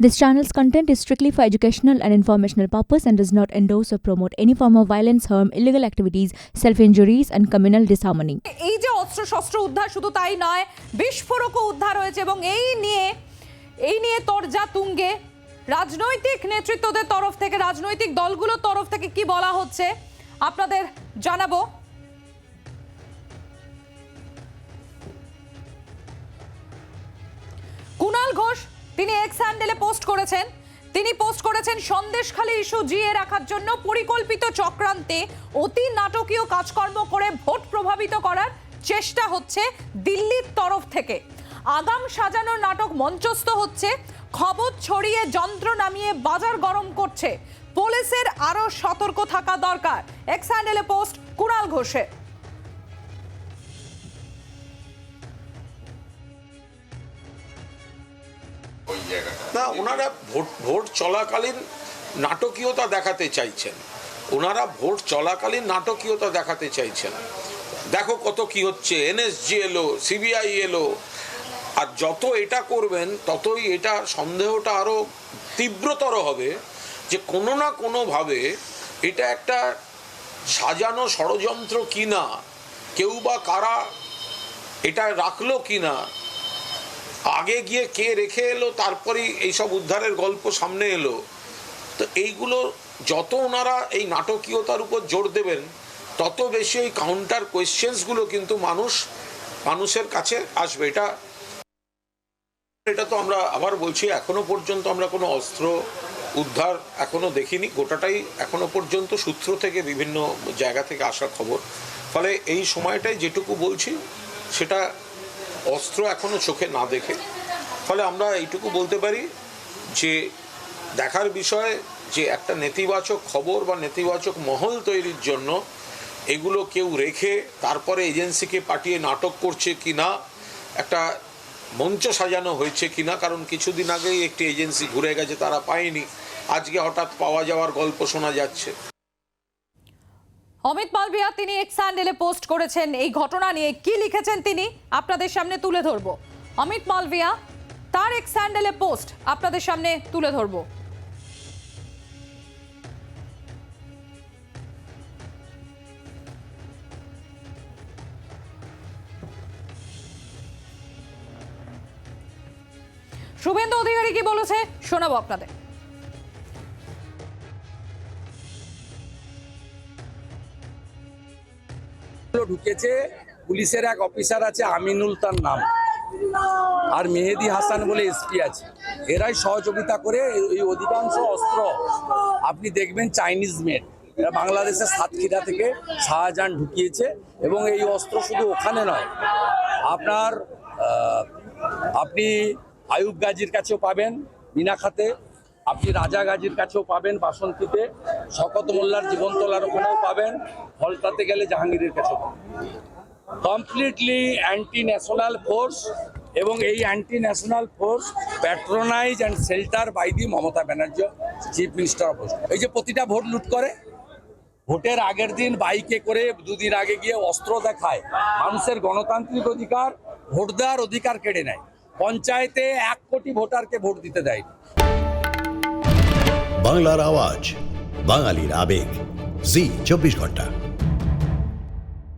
This channel's content is strictly for educational and informational purpose and does not endorse or promote any form of violence, harm, illegal activities, self-injuries and communal disharmony. এই যে অস্ত্রশস্ত্র উদ্ধার শুধু তাই নয়, বিস্ফোরকও উদ্ধার হয়েছে এবং এই নিয়ে তরজা তুঙ্গে রাজনৈতিক নেতৃত্বদের তরফ থেকে, রাজনৈতিক দলগুলোর তরফ থেকে কি বলা হচ্ছে আপনাদের জানাবো। কুণাল ঘোষ তিনি এক্স হ্যান্ডেলে পোস্ট করেছেন সন্দেশখালী ইস্যু জিয়ে রাখার জন্য পরিকল্পিত চক্রান্তে অতি নাটকীয় কাজকর্ম করে ভোট প্রভাবিত করার চেষ্টা হচ্ছে দিল্লির তরফ থেকে। আগাম সাজানো নাটক মঞ্চস্থ হচ্ছে, খবর ছড়িয়ে যন্ত্র নামিয়ে বাজার গরম করছে। পুলিশের আরো সতর্ক থাকা দরকার। এক্স হ্যান্ডেলে পোস্ট কুণাল ঘোষের। না, ওনারা ভোট চলাকালীন নাটকীয়তা দেখাতে চাইছেন। দেখো কত কি হচ্ছে, এনএসজি এলো, সিবিআই এলো, আর যত এটা করবেন ততই এটা সন্দেহটা আরো তীব্রতর হবে যে কোনো না কোনোভাবে এটা একটা সাজানো ষড়যন্ত্র কিনা, কেউ বা কারা এটা রাখলো কিনা, আগে গিয়ে কে রেখে এলো, তারপরেই এইসব উদ্ধারের গল্প সামনে এলো। তো এইগুলো যত ওনারা এই নাটকীয়তার উপর জোর দেবেন তত বেশি ওই কাউন্টার কোয়েশ্চেন্সগুলো কিন্তু মানুষের কাছে আসবে। এটা তো আমরা আবার বলছি, এখনো পর্যন্ত আমরা কোনো অস্ত্র উদ্ধার এখনো দেখিনি। গোটাটাই এখনো পর্যন্ত সূত্র থেকে বিভিন্ন জায়গা থেকে আসা খবর। ফলে এই সময়টাই যেটুকু বলছি সেটা অস্ত্র এখনো চোখে না দেখে। ফলে আমরা এইটুকু বলতে পারি যে দেখার বিষয় যে একটা নেতিবাচক খবর বা নেতিবাচক মহল তৈরির জন্য এগুলো কেউ রেখে তারপরে এজেন্সিকে পাঠিয়ে নাটক করছে কিনা, একটা মঞ্চ সাজানো হয়েছে কিনা। কারণ কিছুদিন আগেই একটি এজেন্সি ঘুরে গেছে, তারা পায়নি, আজকে হঠাৎ পাওয়া যাওয়ার গল্প শোনা যাচ্ছে। অমিত মালভিয়া তিনি এক্স হ্যান্ডেলে পোস্ট করেছেন, এই ঘটনা নিয়ে কি লিখেছেন তিনি আপনাদের সামনে তুলে ধরবো। অমিত মালভিয়া তার এক্স হ্যান্ডেলে পোস্ট আপনাদের সামনে তুলে ধরবো। শুভেন্দু অধিকারী কি বলেছে শোনাবো আপনাদের। ঢুকেছে, পুলিশের এক অফিসার আছে আমিনুল তার নাম, আর মেহেদি হাসান বলে এসপি আছে। এরাই সহযোগিতা করে এই অধিকাংশ অস্ত্র আপনি দেখবেন চাইনিজ মেড। এরা বাংলাদেশের সাতক্ষীরা থেকে শাহজাহান ঢুকিয়েছে এবং এই অস্ত্র শুধু ওখানে নয়, আপনি আয়ুব গাজীর কাছেও পাবেন মিনাখাতে, আপনি রাজা গাজীর কাছেও পাবেন বাসন্তীতে, শকত মোল্লার জীবনতলার ওখানেও পাবেন, ফলতাতে গেলে জাহাঙ্গীরের কাছেও পাবেন। কমপ্লিটলি অ্যান্টি ন্যাশনাল ফোর্স, এবং এই anti national force patronize and shelter by the Mamata Banerjee, chief minister of west. এই যে প্রতিটা ভোট লুট করে, ভোটের আগের দিন বাইকে করে দুদিন আগে গিয়ে অস্ত্র দেখায়, মানুষের গণতান্ত্রিক অধিকার, ভোট দেওয়ার অধিকার কেড়ে নেয়। পঞ্চায়েতে 1 কোটি ভোটারকে ভোট দিতে দেয়। বাংলার আওয়াজ, বাঙালির আবেগ, জি 24 ঘন্টা।